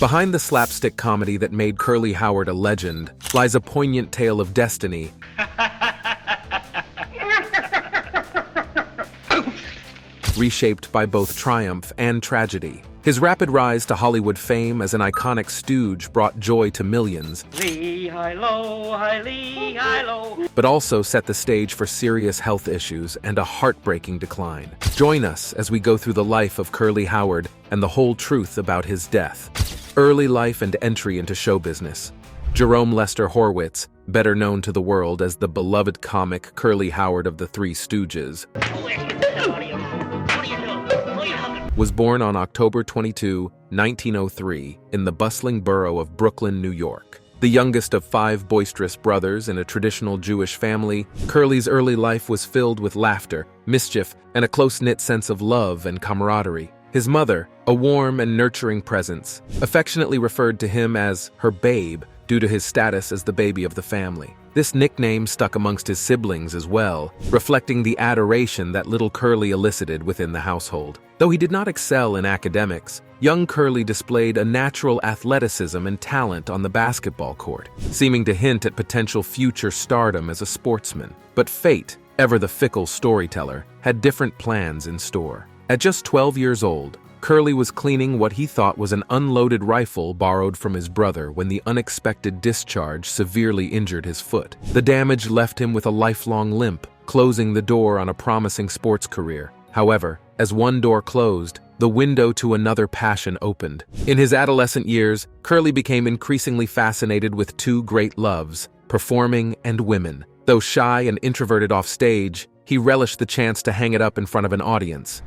Behind the slapstick comedy that made Curly Howard a legend lies a poignant tale of destiny reshaped by both triumph and tragedy. His rapid rise to Hollywood fame as an iconic stooge brought joy to millions, Lee, high, low, high, lee, high, low. but also set the stage for serious health issues and a heartbreaking decline. Join us as we go through the life of Curly Howard and the whole truth about his death. Early life and entry into show business. Jerome Lester Horwitz, better known to the world as the beloved comic Curly Howard of the Three Stooges, was born on October 22, 1903, in the bustling borough of Brooklyn, New York. The youngest of 5 boisterous brothers in a traditional Jewish family, Curly's early life was filled with laughter, mischief, and a close-knit sense of love and camaraderie. His mother, a warm and nurturing presence, affectionately referred to him as her babe due to his status as the baby of the family. This nickname stuck amongst his siblings as well, reflecting the adoration that little Curly elicited within the household. Though he did not excel in academics, young Curly displayed a natural athleticism and talent on the basketball court, seeming to hint at potential future stardom as a sportsman. But fate, ever the fickle storyteller, had different plans in store. At just 12 years old, Curly was cleaning what he thought was an unloaded rifle borrowed from his brother when the unexpected discharge severely injured his foot. The damage left him with a lifelong limp, closing the door on a promising sports career. However, as one door closed, the window to another passion opened. In his adolescent years, Curly became increasingly fascinated with 2 great loves, performing and women. Though shy and introverted off stage, he relished the chance to hang it up in front of an audience.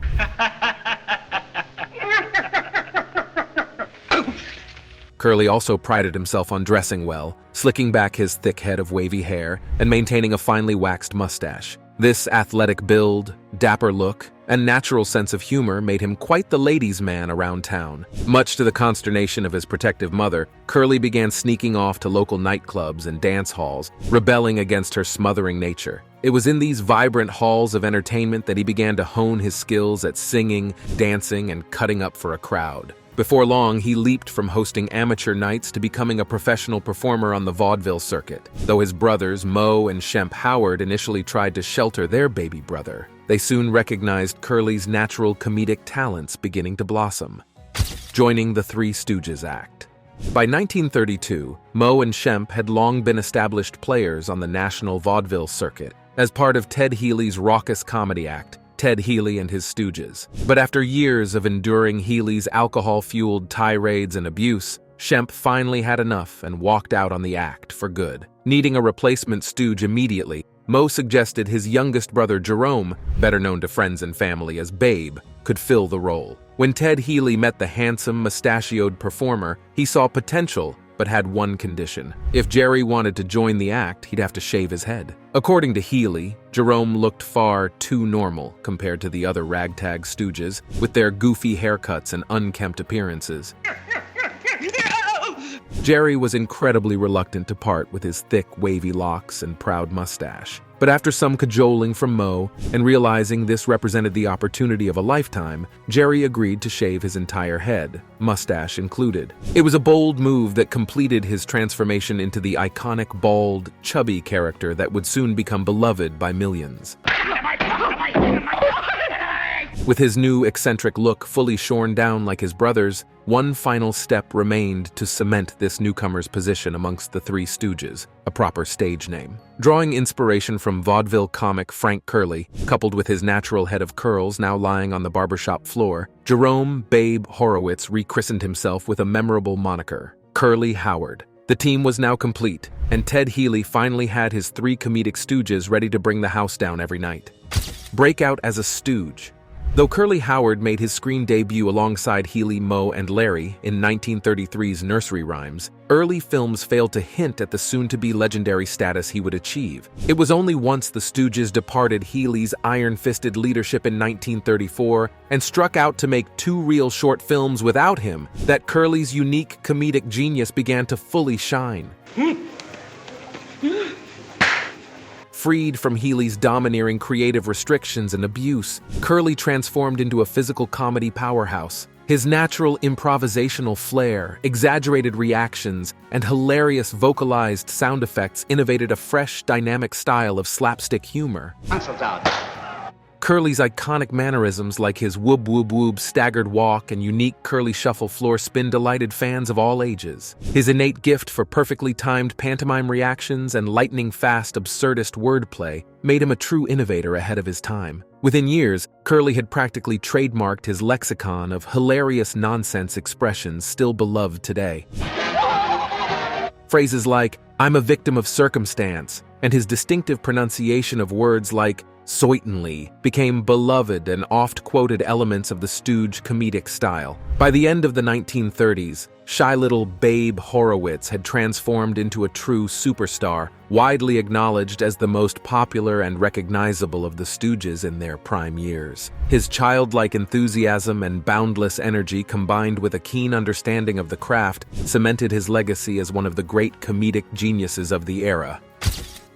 Curly also prided himself on dressing well, slicking back his thick head of wavy hair and maintaining a finely waxed mustache. This athletic build, dapper look, and natural sense of humor made him quite the ladies' man around town. Much to the consternation of his protective mother, Curly began sneaking off to local nightclubs and dance halls, rebelling against her smothering nature. It was in these vibrant halls of entertainment that he began to hone his skills at singing, dancing, and cutting up for a crowd. Before long, he leaped from hosting amateur nights to becoming a professional performer on the vaudeville circuit. Though his brothers, Moe and Shemp Howard, initially tried to shelter their baby brother, they soon recognized Curly's natural comedic talents beginning to blossom, joining the Three Stooges act. By 1932, Moe and Shemp had long been established players on the national vaudeville circuit as part of Ted Healy's raucous comedy act, Ted Healy and his Stooges. But after years of enduring Healy's alcohol-fueled tirades and abuse, Shemp finally had enough and walked out on the act for good. Needing a replacement stooge immediately, Moe suggested his youngest brother Jerome, better known to friends and family as Babe, could fill the role. When Ted Healy met the handsome, mustachioed performer, he saw potential, but had one condition. If Jerry wanted to join the act, he'd have to shave his head. According to Healy, Jerome looked far too normal compared to the other ragtag Stooges, with their goofy haircuts and unkempt appearances. Jerry was incredibly reluctant to part with his thick, wavy locks and proud mustache. But after some cajoling from Moe, and realizing this represented the opportunity of a lifetime, Jerry agreed to shave his entire head, mustache included. It was a bold move that completed his transformation into the iconic, bald, chubby character that would soon become beloved by millions. With his new eccentric look fully shorn down like his brother's, one final step remained to cement this newcomer's position amongst the Three Stooges, a proper stage name. Drawing inspiration from vaudeville comic Frank Curly, coupled with his natural head of curls now lying on the barbershop floor, Jerome Babe Horowitz rechristened himself with a memorable moniker, Curly Howard. The team was now complete, and Ted Healy finally had his 3 comedic Stooges ready to bring the house down every night. Breakout as a stooge. Though Curly Howard made his screen debut alongside Healy, Moe, and Larry in 1933's Nursery Rhymes, early films failed to hint at the soon-to-be legendary status he would achieve. It was only once the Stooges departed Healy's iron-fisted leadership in 1934 and struck out to make 2 real short films without him that Curly's unique comedic genius began to fully shine. Freed from Healy's domineering creative restrictions and abuse, Curly transformed into a physical comedy powerhouse. His natural improvisational flair, exaggerated reactions, and hilarious vocalized sound effects innovated a fresh, dynamic style of slapstick humor. Pencils out. Curly's iconic mannerisms like his whoop whoop whoop staggered walk and unique Curly shuffle floor spin delighted fans of all ages. His innate gift for perfectly timed pantomime reactions and lightning-fast absurdist wordplay made him a true innovator ahead of his time. Within years, Curly had practically trademarked his lexicon of hilarious nonsense expressions still beloved today. Phrases like, "I'm a victim of circumstance," and his distinctive pronunciation of words like "certainly" became beloved and oft-quoted elements of the Stooge comedic style. By the end of the 1930s, shy little Babe Horowitz had transformed into a true superstar, widely acknowledged as the most popular and recognizable of the Stooges in their prime years. His childlike enthusiasm and boundless energy, combined with a keen understanding of the craft, cemented his legacy as one of the great comedic geniuses of the era.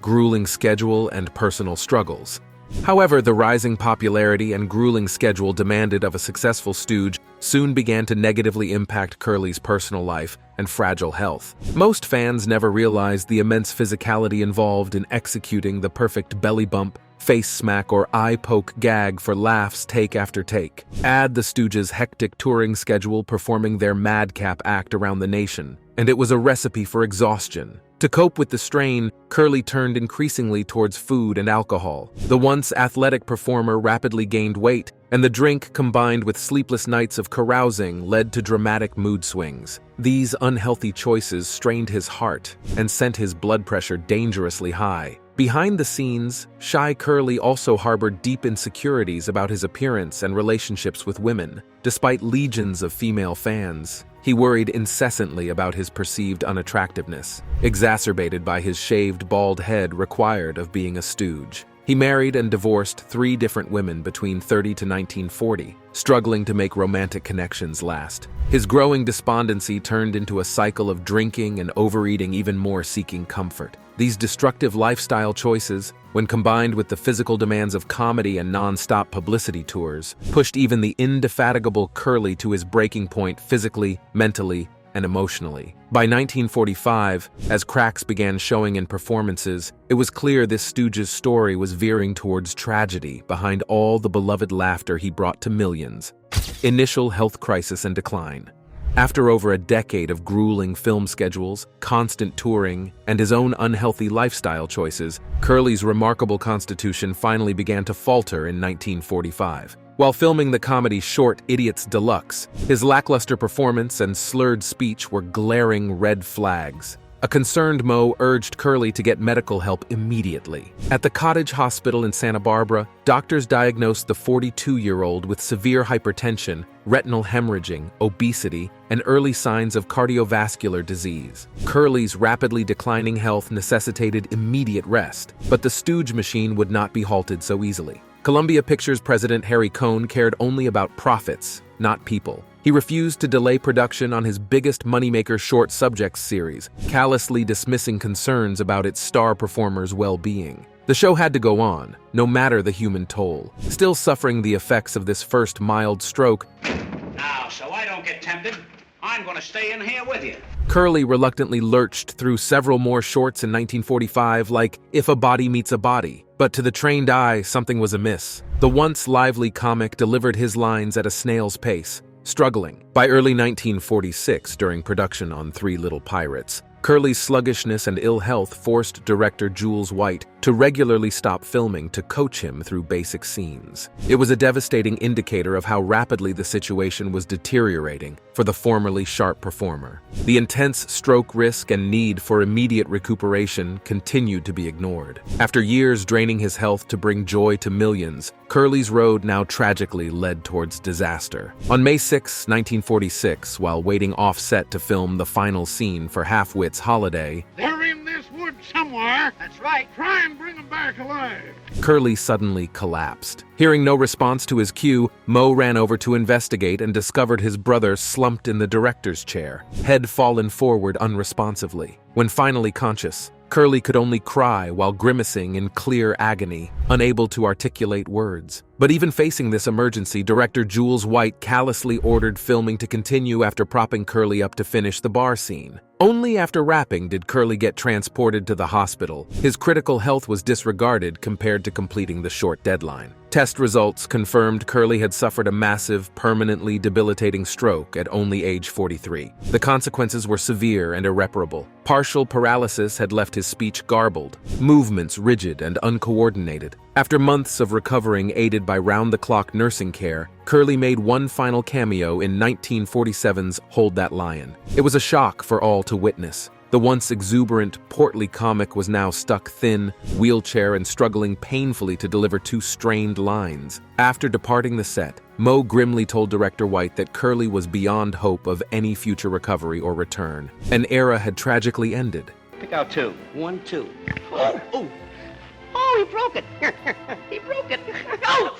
Grueling schedule and personal struggles. However, the rising popularity and grueling schedule demanded of a successful Stooge soon began to negatively impact Curly's personal life and fragile health. Most fans never realized the immense physicality involved in executing the perfect belly bump, face smack, or eye poke gag for laughs take after take. Add the Stooges' hectic touring schedule performing their madcap act around the nation, and it was a recipe for exhaustion. To cope with the strain, Curly turned increasingly towards food and alcohol. The once athletic performer rapidly gained weight, and the drink, combined with sleepless nights of carousing, led to dramatic mood swings. These unhealthy choices strained his heart and sent his blood pressure dangerously high. Behind the scenes, shy Curly also harbored deep insecurities about his appearance and relationships with women. Despite legions of female fans, he worried incessantly about his perceived unattractiveness, exacerbated by his shaved bald head required of being a Stooge. He married and divorced 3 different women between 30 to 1940, struggling to make romantic connections last. His growing despondency turned into a cycle of drinking and overeating, even more seeking comfort. These destructive lifestyle choices, when combined with the physical demands of comedy and non-stop publicity tours, pushed even the indefatigable Curly to his breaking point physically, mentally, and emotionally. By 1945, as cracks began showing in performances, it was clear this Stooges' story was veering towards tragedy behind all the beloved laughter he brought to millions. Initial health crisis and decline. After over a decade of grueling film schedules, constant touring, and his own unhealthy lifestyle choices, Curly's remarkable constitution finally began to falter in 1945. While filming the comedy short Idiots Deluxe, his lackluster performance and slurred speech were glaring red flags. A concerned Moe urged Curly to get medical help immediately. At the Cottage Hospital in Santa Barbara, doctors diagnosed the 42-year-old with severe hypertension, retinal hemorrhaging, obesity, and early signs of cardiovascular disease. Curly's rapidly declining health necessitated immediate rest, but the Stooge machine would not be halted so easily. Columbia Pictures president Harry Cohn cared only about profits, not people. He refused to delay production on his biggest moneymaker short subjects series, callously dismissing concerns about its star performers' well-being. The show had to go on, no matter the human toll. Still suffering the effects of this first mild stroke, Now, so I don't get tempted, I'm gonna stay in here with you. Curly reluctantly lurched through several more shorts in 1945, like If a Body Meets a Body. But to the trained eye, something was amiss. The once lively comic delivered his lines at a snail's pace, struggling. By early 1946, during production on Three Little Pirates, Curly's sluggishness and ill health forced director Jules White to regularly stop filming to coach him through basic scenes. It was a devastating indicator of how rapidly the situation was deteriorating for the formerly sharp performer. The intense stroke risk and need for immediate recuperation continued to be ignored. After years draining his health to bring joy to millions, Curly's road now tragically led towards disaster. On May 6, 1946, while waiting off-set to film the final scene for Half-Wit's Holiday, They're in this wood somewhere. That's right. Try and bring them back alive. Curly suddenly collapsed. Hearing no response to his cue, Moe ran over to investigate and discovered his brother slumped in the director's chair, head fallen forward unresponsively. When finally conscious, Curly could only cry while grimacing in clear agony, unable to articulate words. But even facing this emergency, director Jules White callously ordered filming to continue after propping Curly up to finish the bar scene. Only after wrapping did Curly get transported to the hospital. His critical health was disregarded compared to completing the short deadline. Test results confirmed Curly had suffered a massive, permanently debilitating stroke at only age 43. The consequences were severe and irreparable. Partial paralysis had left his speech garbled, movements rigid and uncoordinated. After months of recovering aided by round-the-clock nursing care, Curly made one final cameo in 1947's Hold That Lion. It was a shock for all to witness. The once exuberant, portly comic was now stuck thin, wheelchair, and struggling painfully to deliver two strained lines. After departing the set, Moe grimly told director White that Curly was beyond hope of any future recovery or return. An era had tragically ended. Pick out two. 1, 2. Oh, oh. Oh, he broke it. He broke it. Oh!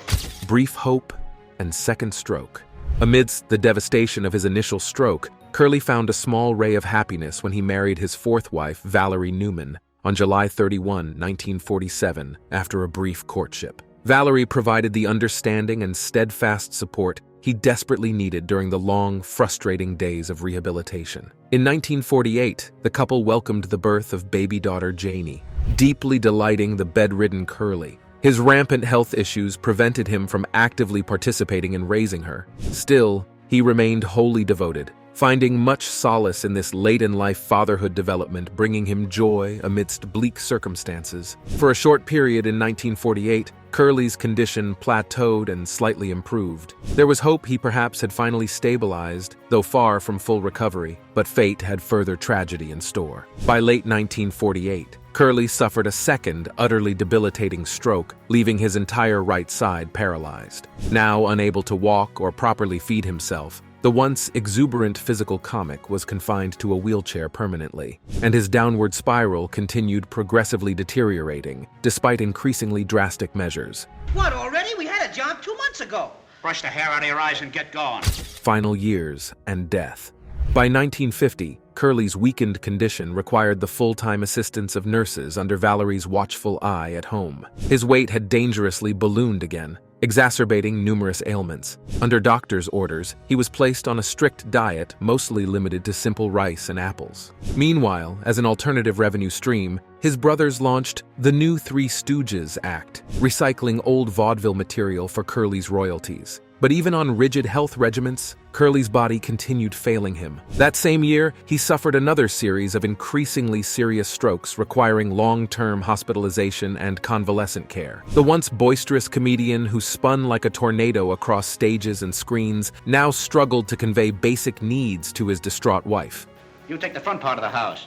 Brief hope and second stroke. Amidst the devastation of his initial stroke, Curly found a small ray of happiness when he married his fourth wife, Valerie Newman, on July 31, 1947, after a brief courtship. Valerie provided the understanding and steadfast support he desperately needed during the long, frustrating days of rehabilitation. In 1948, the couple welcomed the birth of baby daughter Janie, deeply delighting the bedridden Curly. His rampant health issues prevented him from actively participating in raising her. Still, he remained wholly devoted, finding much solace in this late-in-life fatherhood development, bringing him joy amidst bleak circumstances. For a short period in 1948, Curly's condition plateaued and slightly improved. There was hope he perhaps had finally stabilized, though far from full recovery, but fate had further tragedy in store. By late 1948, Curly suffered a second, utterly debilitating stroke, leaving his entire right side paralyzed. Now unable to walk or properly feed himself, the once exuberant physical comic was confined to a wheelchair permanently, and his downward spiral continued progressively deteriorating, despite increasingly drastic measures. What, already? We had a job 2 months ago. Brush the hair out of your eyes and get going. Final years and death. By 1950, Curly's weakened condition required the full-time assistance of nurses under Valerie's watchful eye at home. His weight had dangerously ballooned again, exacerbating numerous ailments. Under doctor's orders, he was placed on a strict diet mostly limited to simple rice and apples. Meanwhile, as an alternative revenue stream, his brothers launched the new Three Stooges Act, recycling old vaudeville material for Curly's royalties. But even on rigid health regimens, Curly's body continued failing him. That same year, he suffered another series of increasingly serious strokes requiring long-term hospitalization and convalescent care. The once boisterous comedian who spun like a tornado across stages and screens now struggled to convey basic needs to his distraught wife. You take the front part of the house.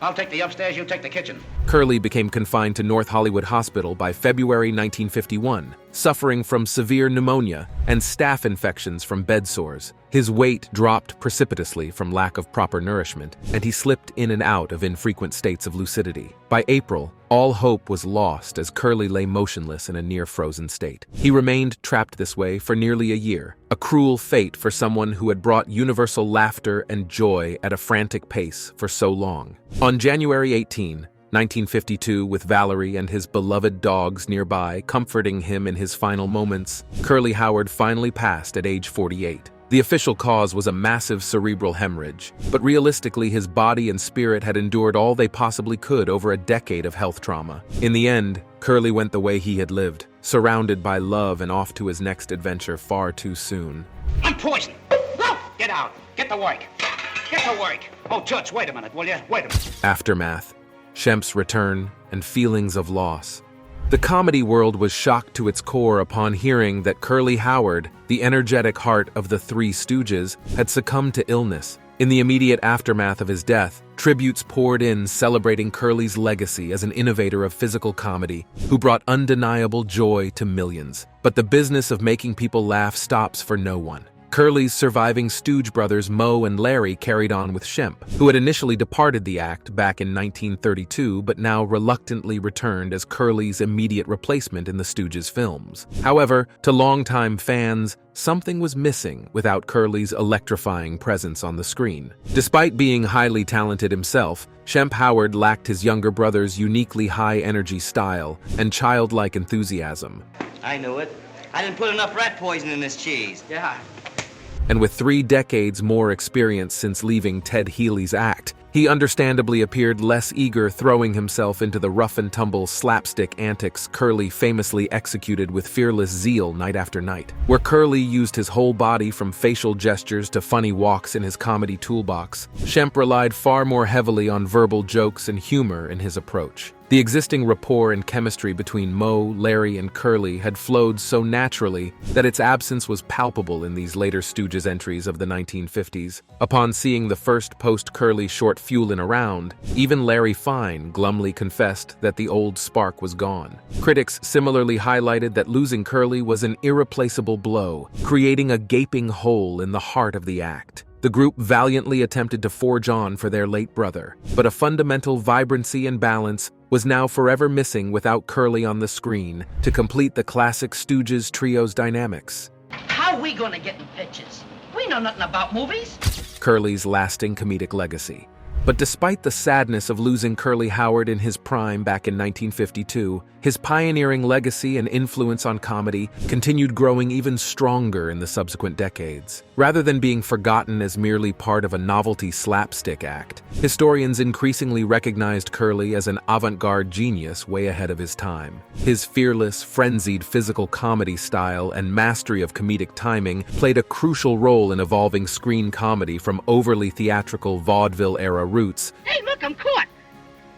I'll take the upstairs, you take the kitchen. Curly became confined to North Hollywood Hospital by February 1951, suffering from severe pneumonia and staph infections from bed sores. His weight dropped precipitously from lack of proper nourishment, and he slipped in and out of infrequent states of lucidity. By April, all hope was lost as Curly lay motionless in a near-frozen state. He remained trapped this way for nearly a year, a cruel fate for someone who had brought universal laughter and joy at a frantic pace for so long. On January 18, 1952, with Valerie and his beloved dogs nearby comforting him in his final moments, Curly Howard finally passed at age 48. The official cause was a massive cerebral hemorrhage, but realistically his body and spirit had endured all they possibly could over a decade of health trauma. In the end, Curly went the way he had lived, surrounded by love and off to his next adventure far too soon. I'm poisoned. Get out. Get to work. Get to work. Oh, Toots, wait a minute, will you? Wait a minute. Aftermath, Shemp's return, and feelings of loss. The comedy world was shocked to its core upon hearing that Curly Howard, the energetic heart of the Three Stooges, had succumbed to illness. In the immediate aftermath of his death, tributes poured in celebrating Curly's legacy as an innovator of physical comedy who brought undeniable joy to millions. But the business of making people laugh stops for no one. Curly's surviving Stooge brothers Moe and Larry carried on with Shemp, who had initially departed the act back in 1932 but now reluctantly returned as Curly's immediate replacement in the Stooges films. However, to longtime fans, something was missing without Curly's electrifying presence on the screen. Despite being highly talented himself, Shemp Howard lacked his younger brother's uniquely high-energy style and childlike enthusiasm. I knew it. I didn't put enough rat poison in this cheese. Yeah. And with 3 decades more experience since leaving Ted Healy's act, he understandably appeared less eager throwing himself into the rough-and-tumble slapstick antics Curly famously executed with fearless zeal night after night. Where Curly used his whole body from facial gestures to funny walks in his comedy toolbox, Shemp relied far more heavily on verbal jokes and humor in his approach. The existing rapport and chemistry between Moe, Larry, and Curly had flowed so naturally that its absence was palpable in these later Stooges entries of the 1950s. Upon seeing the first post-Curly short Fuelin' Around, even Larry Fine glumly confessed that the old spark was gone. Critics similarly highlighted that losing Curly was an irreplaceable blow, creating a gaping hole in the heart of the act. The group valiantly attempted to forge on for their late brother, but a fundamental vibrancy and balance was now forever missing without Curly on the screen to complete the classic Stooges trio's dynamics. How we gonna get in pictures? We know nothing about movies. Curly's lasting comedic legacy. But despite the sadness of losing Curly Howard in his prime back in 1952, his pioneering legacy and influence on comedy continued growing even stronger in the subsequent decades. Rather than being forgotten as merely part of a novelty slapstick act, historians increasingly recognized Curly as an avant-garde genius way ahead of his time. His fearless, frenzied physical comedy style and mastery of comedic timing played a crucial role in evolving screen comedy from overly theatrical vaudeville-era roots Hey, look, I'm caught.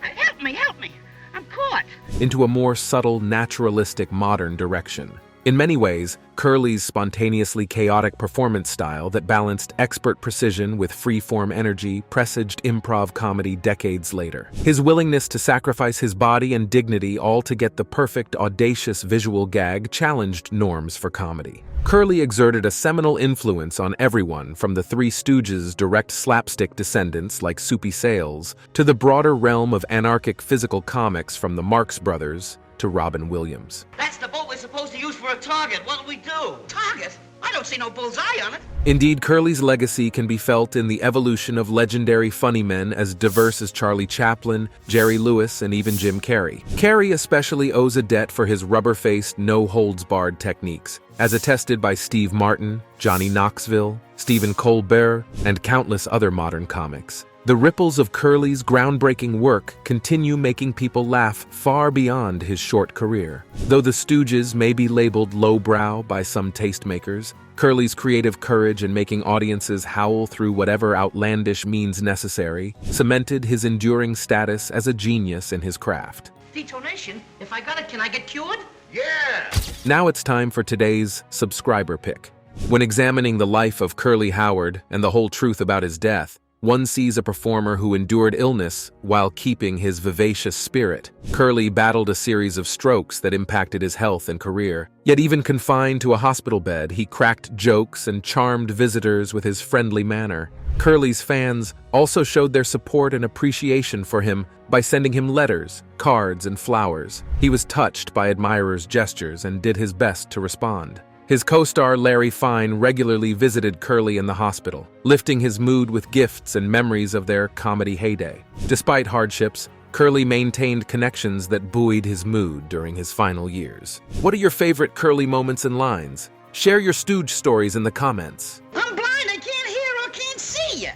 Help me. I'm caught. into a more subtle, naturalistic modern direction. In many ways, Curly's spontaneously chaotic performance style that balanced expert precision with free-form energy presaged improv comedy decades later. His willingness to sacrifice his body and dignity all to get the perfect, audacious visual gag challenged norms for comedy. Curly exerted a seminal influence on everyone from the Three Stooges' direct slapstick descendants like Soupy Sales to the broader realm of anarchic physical comics from the Marx Brothers to Robin Williams. That's the boat we're supposed to use for a target. What'll we do? Target? I don't see no bullseye on it. Indeed, Curly's legacy can be felt in the evolution of legendary funny men as diverse as Charlie Chaplin, Jerry Lewis, and even Jim Carrey. Carrey especially owes a debt for his rubber-faced, no-holds-barred techniques, as attested by Steve Martin, Johnny Knoxville, Stephen Colbert, and countless other modern comics. The ripples of Curly's groundbreaking work continue making people laugh far beyond his short career. Though the Stooges may be labeled lowbrow by some tastemakers, Curly's creative courage in making audiences howl through whatever outlandish means necessary cemented his enduring status as a genius in his craft. Detonation? If I got it, can I get cured? Yeah! Now it's time for today's subscriber pick. When examining the life of Curly Howard and the whole truth about his death, one sees a performer who endured illness while keeping his vivacious spirit. Curly battled a series of strokes that impacted his health and career. Yet even confined to a hospital bed, he cracked jokes and charmed visitors with his friendly manner. Curly's fans also showed their support and appreciation for him by sending him letters, cards, and flowers. He was touched by admirers' gestures and did his best to respond. His co-star Larry Fine regularly visited Curly in the hospital, lifting his mood with gifts and memories of their comedy heyday. Despite hardships, Curly maintained connections that buoyed his mood during his final years. What are your favorite Curly moments and lines? Share your Stooge stories in the comments. I'm blind. I can't hear or can't see you.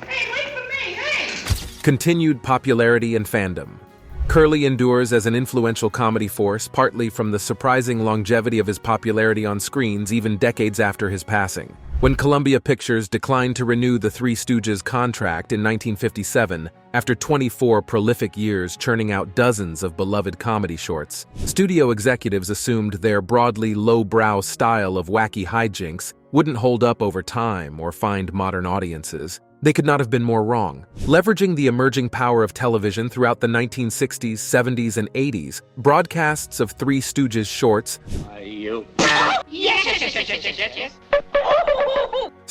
Hey, wait for me. Hey. Continued popularity and fandom. Curly endures as an influential comedy force, partly from the surprising longevity of his popularity on screens even decades after his passing. When Columbia Pictures declined to renew the Three Stooges contract in 1957, after 24 prolific years churning out dozens of beloved comedy shorts, studio executives assumed their broadly low-brow style of wacky hijinks wouldn't hold up over time or find modern audiences. They could not have been more wrong. Leveraging the emerging power of television throughout the 1960s, 70s, and 80s, broadcasts of Three Stooges shorts You. Yes.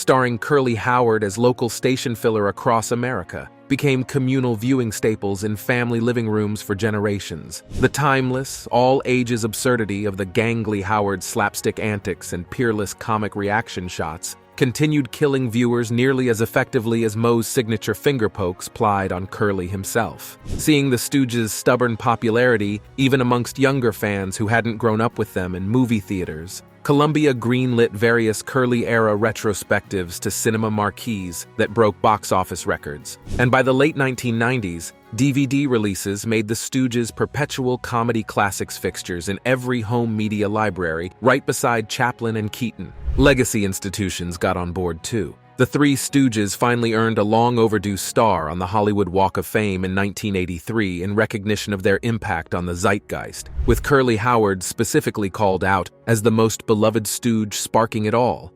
starring Curly Howard as local station filler across America, became communal viewing staples in family living rooms for generations. The timeless, all-ages absurdity of the gangly Howard slapstick antics and peerless comic reaction shots continued killing viewers nearly as effectively as Moe's signature finger pokes plied on Curly himself. Seeing the Stooges' stubborn popularity even amongst younger fans who hadn't grown up with them in movie theaters, Columbia greenlit various Curly-era retrospectives to cinema marquees that broke box office records. And by the late 1990s, DVD releases made the Stooges perpetual comedy classics fixtures in every home media library, right beside Chaplin and Keaton. Legacy institutions got on board too. The Three Stooges finally earned a long-overdue star on the Hollywood Walk of Fame in 1983 in recognition of their impact on the zeitgeist, with Curly Howard specifically called out as the most beloved Stooge sparking it all.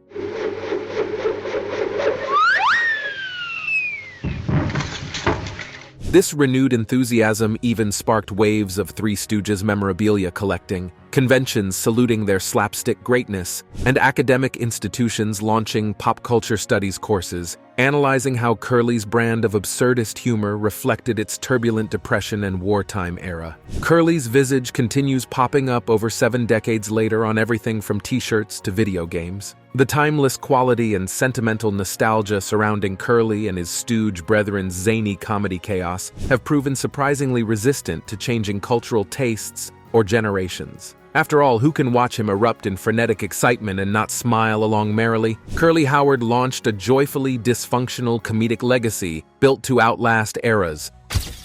This renewed enthusiasm even sparked waves of Three Stooges memorabilia collecting, conventions saluting their slapstick greatness, and academic institutions launching pop culture studies courses, analyzing how Curly's brand of absurdist humor reflected its turbulent depression and wartime era. Curly's visage continues popping up over 7 decades later on everything from t-shirts to video games. The timeless quality and sentimental nostalgia surrounding Curly and his Stooge brethren's zany comedy chaos have proven surprisingly resistant to changing cultural tastes or generations. After all, who can watch him erupt in frenetic excitement and not smile along merrily? Curly Howard launched a joyfully dysfunctional comedic legacy built to outlast eras.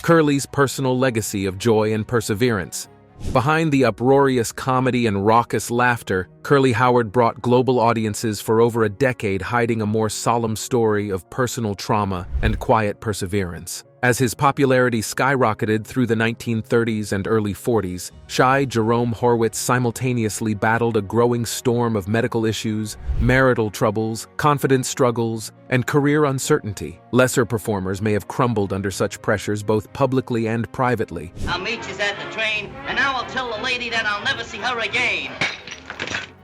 Curly's personal legacy of joy and perseverance. Behind the uproarious comedy and raucous laughter, Curly Howard brought global audiences for over a decade, hiding a more solemn story of personal trauma and quiet perseverance. As his popularity skyrocketed through the 1930s and early 40s, shy Jerome Horwitz simultaneously battled a growing storm of medical issues, marital troubles, confidence struggles, and career uncertainty. Lesser performers may have crumbled under such pressures both publicly and privately. I'll meet you at the train, and now I'll tell the lady that I'll never see her again.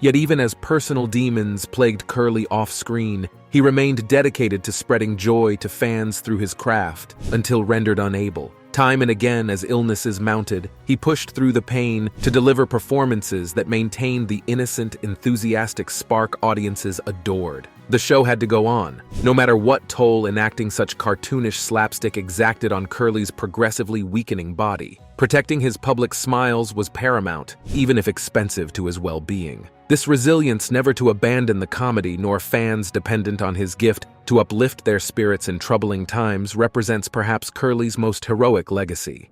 Yet even as personal demons plagued Curly off-screen, he remained dedicated to spreading joy to fans through his craft, until rendered unable. Time and again, as illnesses mounted, he pushed through the pain to deliver performances that maintained the innocent, enthusiastic spark audiences adored. The show had to go on, no matter what toll enacting such cartoonish slapstick exacted on Curly's progressively weakening body. Protecting his public smiles was paramount, even if expensive to his well-being. This resilience never to abandon the comedy nor fans dependent on his gift to uplift their spirits in troubling times represents perhaps Curly's most heroic legacy.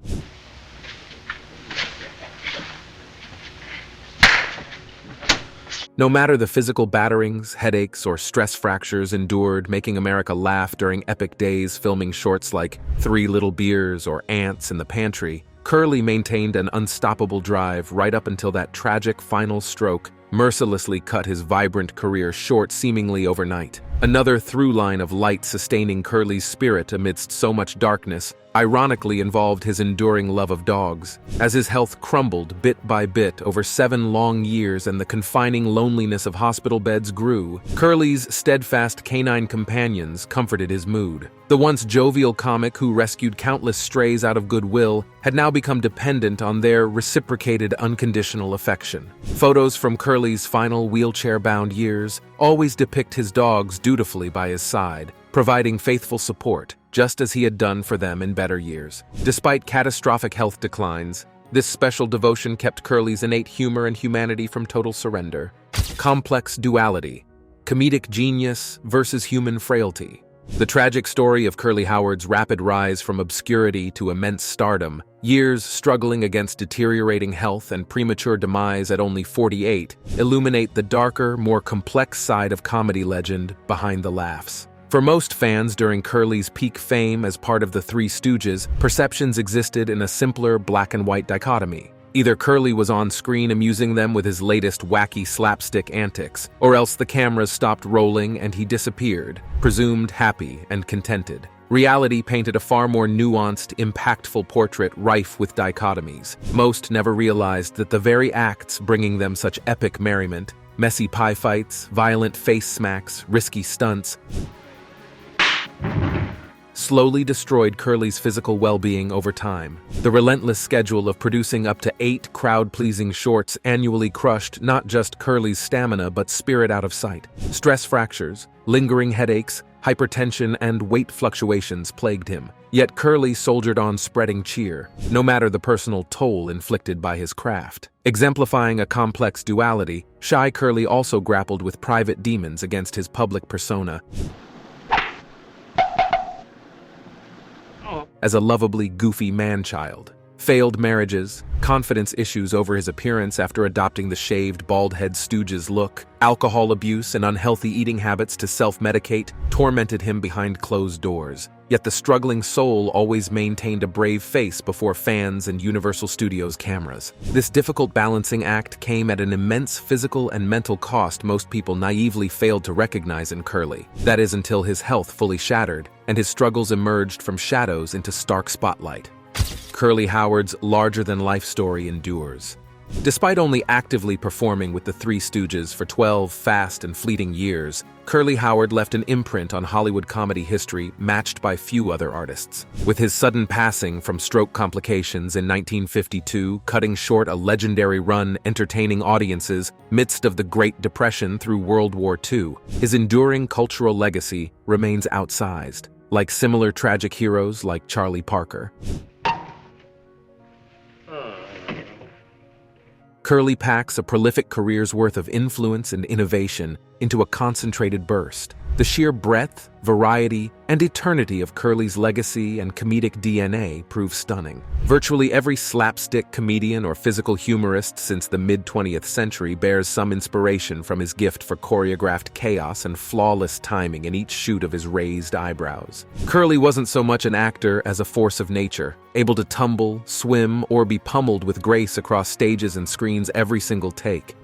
No matter the physical batterings, headaches, or stress fractures endured making America laugh during epic days filming shorts like 3 Little Beers or Ants in the Pantry, Curly maintained an unstoppable drive right up until that tragic final stroke mercilessly cut his vibrant career short seemingly overnight. Another through line of light sustaining Curly's spirit amidst so much darkness ironically involved his enduring love of dogs. As his health crumbled bit by bit over 7 long years and the confining loneliness of hospital beds grew, Curly's steadfast canine companions comforted his mood. The once jovial comic who rescued countless strays out of goodwill had now become dependent on their reciprocated unconditional affection. Photos from Curly's final wheelchair-bound years always depict his dogs dutifully by his side, providing faithful support, just as he had done for them in better years. Despite catastrophic health declines, this special devotion kept Curly's innate humor and humanity from total surrender. Complex duality, comedic genius versus human frailty. The tragic story of Curly Howard's rapid rise from obscurity to immense stardom, years struggling against deteriorating health and premature demise at only 48, illuminate the darker, more complex side of comedy legend behind the laughs. For most fans during Curly's peak fame as part of the Three Stooges, perceptions existed in a simpler black-and-white dichotomy. Either Curly was on screen amusing them with his latest wacky slapstick antics, or else the cameras stopped rolling and he disappeared, presumed happy and contented. Reality painted a far more nuanced, impactful portrait rife with dichotomies. Most never realized that the very acts bringing them such epic merriment Messy pie fights, violent face smacks, risky stunts slowly destroyed Curly's physical well-being over time. The relentless schedule of producing up to 8 crowd-pleasing shorts annually crushed not just Curly's stamina but spirit out of sight. Stress fractures, lingering headaches, hypertension, and weight fluctuations plagued him. Yet Curly soldiered on, spreading cheer, no matter the personal toll inflicted by his craft. Exemplifying a complex duality, shy Curly also grappled with private demons against his public persona. As a lovably goofy man-child. Failed marriages, confidence issues over his appearance after adopting the shaved, bald-head Stooges look, alcohol abuse and unhealthy eating habits to self-medicate tormented him behind closed doors. Yet the struggling soul always maintained a brave face before fans and Universal Studios cameras. This difficult balancing act came at an immense physical and mental cost most people naively failed to recognize in Curly. That is, until his health fully shattered and his struggles emerged from shadows into stark spotlight. Curly Howard's larger-than-life story endures. Despite only actively performing with the Three Stooges for 12 fast and fleeting years, Curly Howard left an imprint on Hollywood comedy history matched by few other artists. With his sudden passing from stroke complications in 1952 cutting short a legendary run entertaining audiences midst of the Great Depression through World War II, his enduring cultural legacy remains outsized, like similar tragic heroes like Charlie Parker. Curly packs a prolific career's worth of influence and innovation into a concentrated burst. The sheer breadth, variety, and eternity of Curly's legacy and comedic DNA prove stunning. Virtually every slapstick comedian or physical humorist since the mid-20th century bears some inspiration from his gift for choreographed chaos and flawless timing in each shoot of his raised eyebrows. Curly wasn't so much an actor as a force of nature, able to tumble, swim, or be pummeled with grace across stages and screens every single take.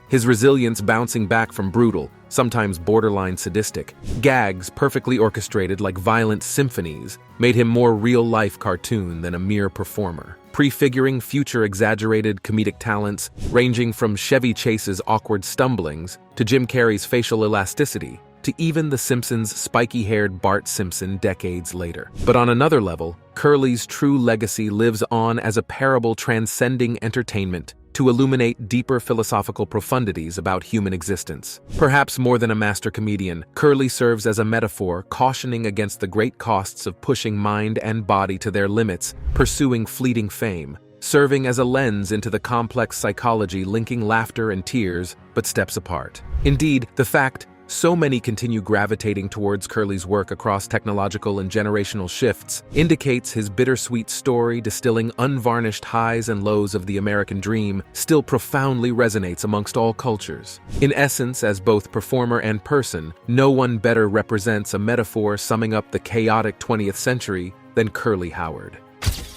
His resilience bouncing back from brutal, sometimes borderline sadistic, gags perfectly orchestrated like violent symphonies made him more real-life cartoon than a mere performer. Prefiguring future exaggerated comedic talents ranging from Chevy Chase's awkward stumblings to Jim Carrey's facial elasticity to even The Simpsons' spiky-haired Bart Simpson decades later. But on another level, Curly's true legacy lives on as a parable transcending entertainment to illuminate deeper philosophical profundities about human existence. Perhaps more than a master comedian, Curly serves as a metaphor cautioning against the great costs of pushing mind and body to their limits, pursuing fleeting fame, serving as a lens into the complex psychology linking laughter and tears, but steps apart. Indeed, the fact so many continue gravitating towards Curly's work across technological and generational shifts indicates his bittersweet story distilling unvarnished highs and lows of the American dream still profoundly resonates amongst all cultures. In essence, as both performer and person, no one better represents a metaphor summing up the chaotic 20th century than Curly Howard.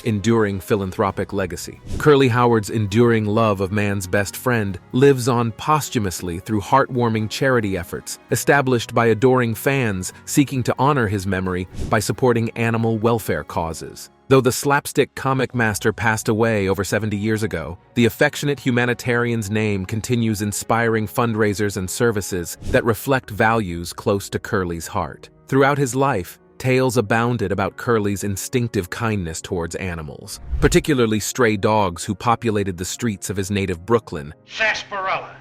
Enduring philanthropic legacy. Curly Howard's enduring love of man's best friend lives on posthumously through heartwarming charity efforts established by adoring fans seeking to honor his memory by supporting animal welfare causes. Though the slapstick comic master passed away over 70 years ago, the affectionate humanitarian's name continues inspiring fundraisers and services that reflect values close to Curly's heart. Throughout his life, tales abounded about Curly's instinctive kindness towards animals, particularly stray dogs who populated the streets of his native Brooklyn, Sarsaparilla.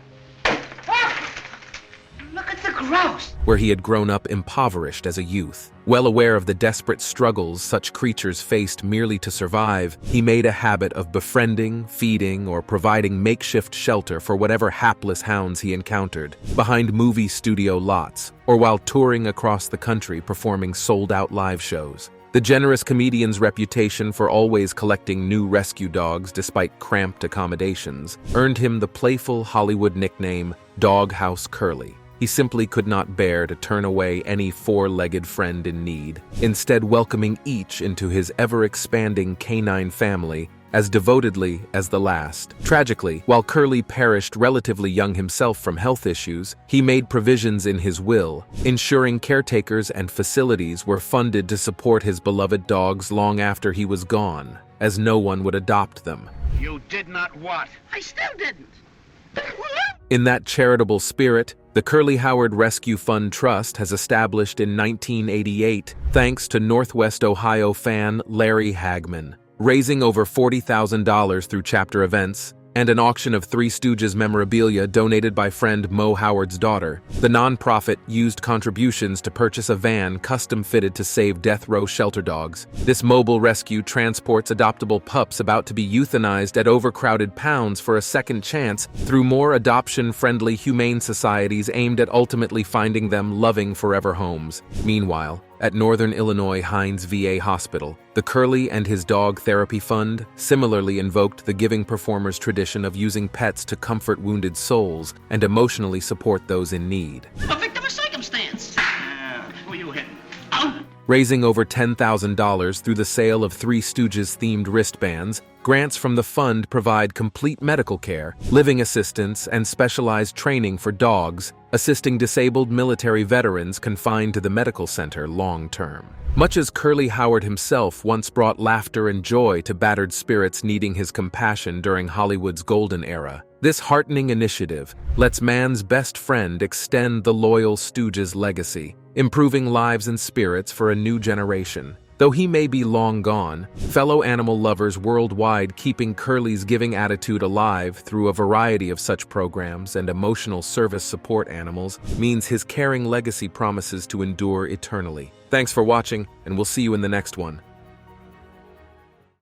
Look at the grouse. where he had grown up impoverished as a youth. Well aware of the desperate struggles such creatures faced merely to survive, he made a habit of befriending, feeding, or providing makeshift shelter for whatever hapless hounds he encountered, behind movie studio lots, or while touring across the country performing sold-out live shows. The generous comedian's reputation for always collecting new rescue dogs despite cramped accommodations earned him the playful Hollywood nickname Doghouse Curly. He simply could not bear to turn away any four-legged friend in need, instead welcoming each into his ever-expanding canine family as devotedly as the last. Tragically, while Curly perished relatively young himself from health issues, he made provisions in his will, ensuring caretakers and facilities were funded to support his beloved dogs long after he was gone, as no one would adopt them. You did not what? I still didn't. In that charitable spirit, the Curly Howard Rescue Fund Trust has established in 1988 thanks to Northwest Ohio fan Larry Hagman, raising over $40,000 through chapter events and an auction of Three Stooges memorabilia donated by friend Mo Howard's daughter. The nonprofit used contributions to purchase a van custom-fitted to save death row shelter dogs. This mobile rescue transports adoptable pups about to be euthanized at overcrowded pounds for a second chance through more adoption-friendly humane societies aimed at ultimately finding them loving forever homes. Meanwhile, at Northern Illinois Hines VA Hospital, the Curly and His Dog Therapy Fund similarly invoked the giving performer's tradition of using pets to comfort wounded souls and emotionally support those in need. I'm a victim of circumstance. Who you hitting? Raising over $10,000 through the sale of Three Stooges-themed wristbands, grants from the fund provide complete medical care, living assistance, and specialized training for dogs, assisting disabled military veterans confined to the medical center long-term. Much as Curly Howard himself once brought laughter and joy to battered spirits needing his compassion during Hollywood's golden era, this heartening initiative lets man's best friend extend the loyal Stooges' legacy, improving lives and spirits for a new generation. Though he may be long gone, fellow animal lovers worldwide keeping Curly's giving attitude alive through a variety of such programs and emotional service support animals means his caring legacy promises to endure eternally. Thanks for watching, and we'll see you in the next one.